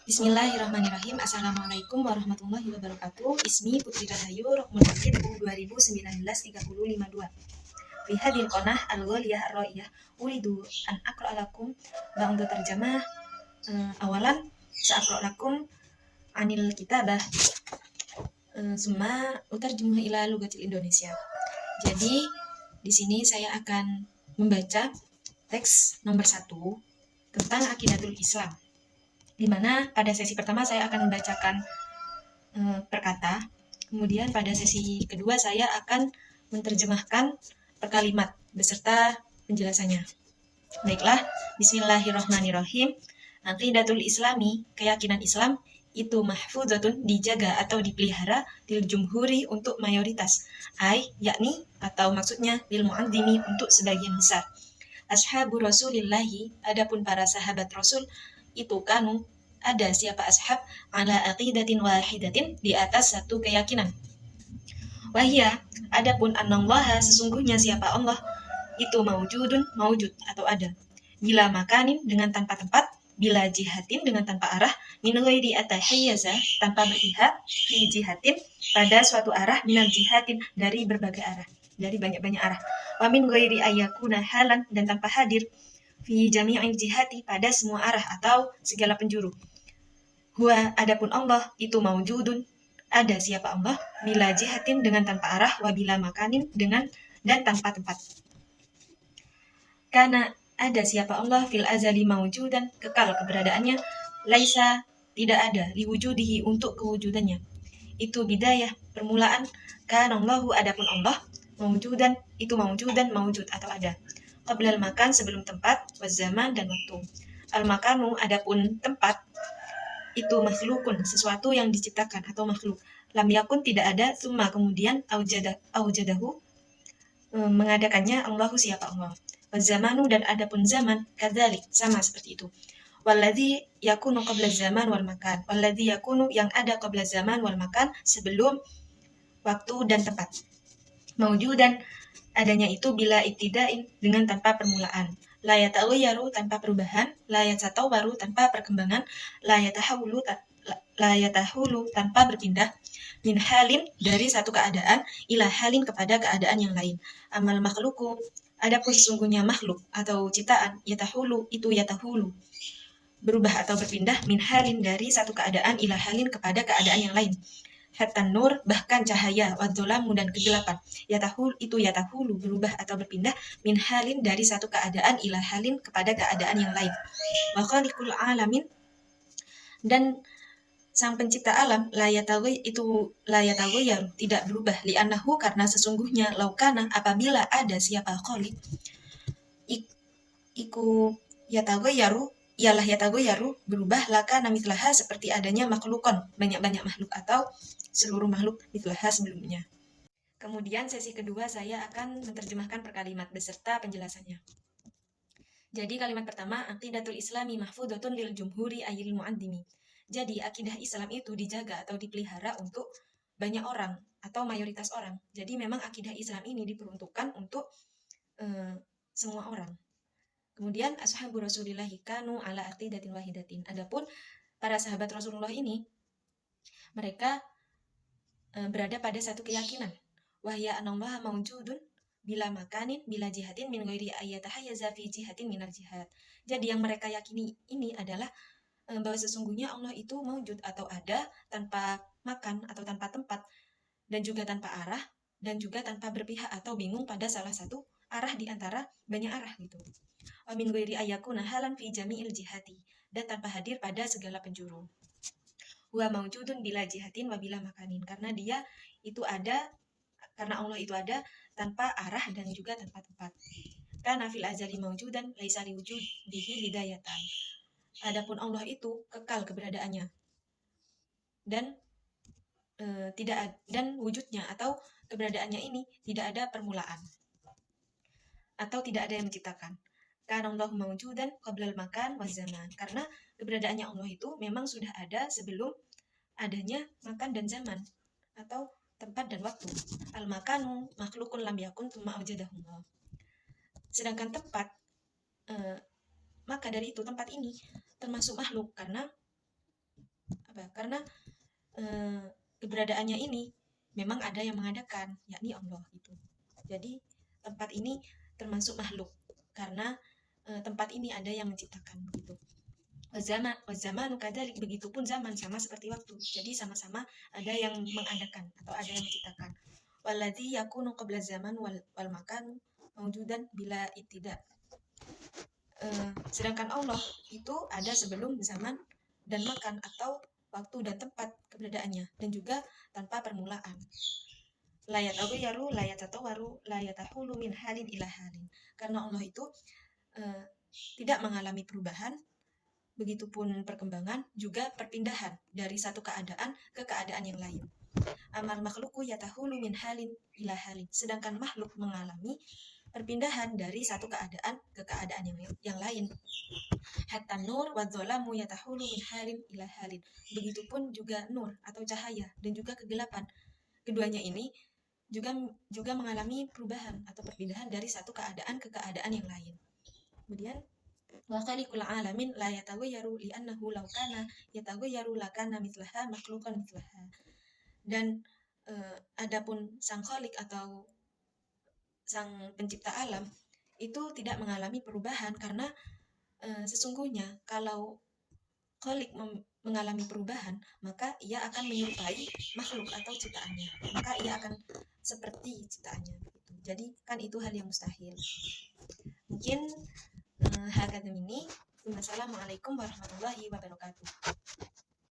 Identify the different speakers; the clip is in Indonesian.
Speaker 1: Bismillahirrahmanirrahim. Assalamualaikum warahmatullahi wabarakatuh. Ismi Putri Rahayu, Rokmul Walid, U 2019-3052. Bihadil qonah al-ghaliyah ar-ra'iyah. Uridu an aqra' lakum ba'da tarjamah awalan sa'aqra' lakum anil kitabah summa utarjumuh ila lugatil Indonesia. Jadi di sini saya akan membaca teks nomor 1 tentang Aqidatul Islam, di mana pada sesi pertama saya akan membacakan per kata, kemudian pada sesi kedua saya akan menerjemahkan per kalimat beserta penjelasannya. Baiklah, bismillahirrahmanirrahim. Aqidatul Islami, keyakinan Islam, itu mahfuzatun, dijaga atau dipelihara, lil jumhuri, untuk mayoritas, yakni atau maksudnya lil mu'adzimi, untuk sebagian besar. Ashabu Rasulillahi, adapun para sahabat Rasul, itu kanu, ada siapa ashab, ala aqidatin wahidatin, di atas satu keyakinan. Wahia, adapun anallaha, sesungguhnya siapa Allah, itu maujudun, maujud atau ada. Bila makanin, dengan tanpa tempat, bila jihatin, dengan tanpa arah, min ghairi atahayyaza, tanpa berpihak, fi jihatin, pada suatu arah, minal jihatin, dari berbagai arah, dari banyak-banyak arah. Wa min ghairi ayyakuna halan, dan tanpa hadir, fi jami'il jihati, pada semua arah atau segala penjuru. Huwa, adapun Allah, itu maujudun, ada siapa Allah, bila jihatin, dengan tanpa arah, wa bila makanin, dengan dan tanpa tempat. Karena ada siapa Allah, fil azali maujudan, kekal keberadaannya, laisa, tidak ada, liwujudihi, untuk kewujudannya. Itu bidayah, permulaan, kana Allahu, adapun Allah, maujudan, itu maujudan, maujud atau ada. Qablal makan, sebelum tempat, wazzaman, dan waktu. Al-makanu, adapun tempat, itu makhlukun, sesuatu yang diciptakan atau makhluk. Lam yakun, tidak ada, summa, kemudian, aujadahu, mengadakannya, Allahu, siapa Allah. Wazamanu, dan adapun zaman, kadzalik, sama seperti itu. Walladzi yakunu qabla zaman wal makan. Walladzi yakunu, yang ada qabla zaman wal makan, sebelum waktu dan tempat. Maujudan, adanya itu bila ibtidain, dengan tanpa permulaan. La yataghayaru, tanpa perubahan. La yatatawwaru, tanpa perkembangan. La yatahawulu, tanpa berpindah. Min halin, dari satu keadaan, ila halin, kepada keadaan yang lain. Amal makhluku, adapun sesungguhnya makhluk atau ciptaan, yatahulu, itu yatahulu, berubah atau berpindah, min halin, dari satu keadaan, ila halin, kepada keadaan yang lain. Hatta nur, bahkan cahaya, wadzolamu, dan kegelapan, yatahul, itu yatahulu, berubah atau berpindah, min halin, dari satu keadaan, ila halin, kepada keadaan yang lain. Wa khaliqul alamin, dan sang pencipta alam, la yataghayyar, tidak berubah, li'annahu, karena sesungguhnya, laukana, apabila ada siapa khaliq, iku yataghayyaru, ialah yataghayyaru, berubah, laka namitlaha, seperti adanya makhlukon, banyak-banyak makhluk atau seluruh makhluk, mitlaha, sebelumnya. Kemudian sesi kedua saya akan menerjemahkan per kalimat beserta penjelasannya. Jadi kalimat pertama, aqidatul islami mahfudhatun lil jumhuri ayil mu'addimi. Jadi akidah Islam itu dijaga atau dipelihara untuk banyak orang atau mayoritas orang. Jadi memang akidah Islam ini diperuntukkan untuk semua orang. Kemudian ashabu Rasulillahi kanu ala aqidatin wahidatin. Adapun para sahabat Rasulullah ini, mereka berada pada satu keyakinan. Wahya anallaha maujudun bila makanin, bila jihatin, min ghairi ayyatahayyaza fi jihatin minal jihad. Jadi yang mereka yakini ini adalah bahwa sesungguhnya Allah itu maujud atau ada, tanpa makan atau tanpa tempat, dan juga tanpa arah, dan juga tanpa berpihak atau bingung pada salah satu arah di antara banyak arah gitu. Wa min ghairi ayyakuna halan fi jami'il jihati, dan tanpa hadir pada segala penjuru. Wa maujudun bila jihatin wa bila makanin, karena dia itu ada, karena Allah itu ada tanpa arah dan juga tanpa tempat. Kana fil azali maujudan laisa liwujudihi bidayatan. Adapun Allah itu kekal keberadaannya dan dan wujudnya atau keberadaannya ini tidak ada permulaan atau tidak ada yang menciptakan. Kana Allah maujudan qablal makan waz zaman, karena keberadaannya Allah itu memang sudah ada sebelum adanya makan dan zaman atau tempat dan waktu. Al-makanu makhlukun lam yakun tsumma awjadahullah. Sedangkan tempat, maka dari itu tempat ini termasuk makhluk, karena karena keberadaannya ini memang ada yang mengadakan, yakni Allah itu. Jadi tempat ini termasuk makhluk karena tempat ini ada yang menciptakan gitu. Wazamanu kadzalik, begitupun zaman sama seperti waktu. Jadi sama-sama ada yang mengadakan atau ada yang menciptakan. Walladzi yakunu qabla zaman wal makan mawjudan bila ittiba. Sedangkan Allah itu ada sebelum zaman dan makan atau waktu dan tempat keberadaannya, dan juga tanpa permulaan. La yataghayyaru, la yatatawaru, la yatahulu min halin ila halin. Karena Allah itu tidak mengalami perubahan, begitupun perkembangan, juga perpindahan dari satu keadaan ke keadaan yang lain. Amal makhluku yatahulu min halin ila halin. Sedangkan makhluk mengalami perpindahan dari satu keadaan ke keadaan yang lain. Hatta nur wa dzalamu yatahulu min halin ila halin. Begitupun juga nur atau cahaya dan juga kegelapan. Keduanya ini juga mengalami perubahan atau perpindahan dari satu keadaan ke keadaan yang lain. Kemudian wa khaliqul alamin la yataghayyaru li'annahu law kana yataghayyaru lakana mithlaha makhluqan mithlaha. Dan adapun sang khalik atau sang pencipta alam itu tidak mengalami perubahan karena sesungguhnya kalau khalik mengalami perubahan, maka ia akan menyerupai makhluk atau ciptaannya, maka ia akan seperti ciptaannya gitu. Jadi kan itu hal yang mustahil. Mungkin hakadha ini. Wassalamualaikum warahmatullahi wabarakatuh.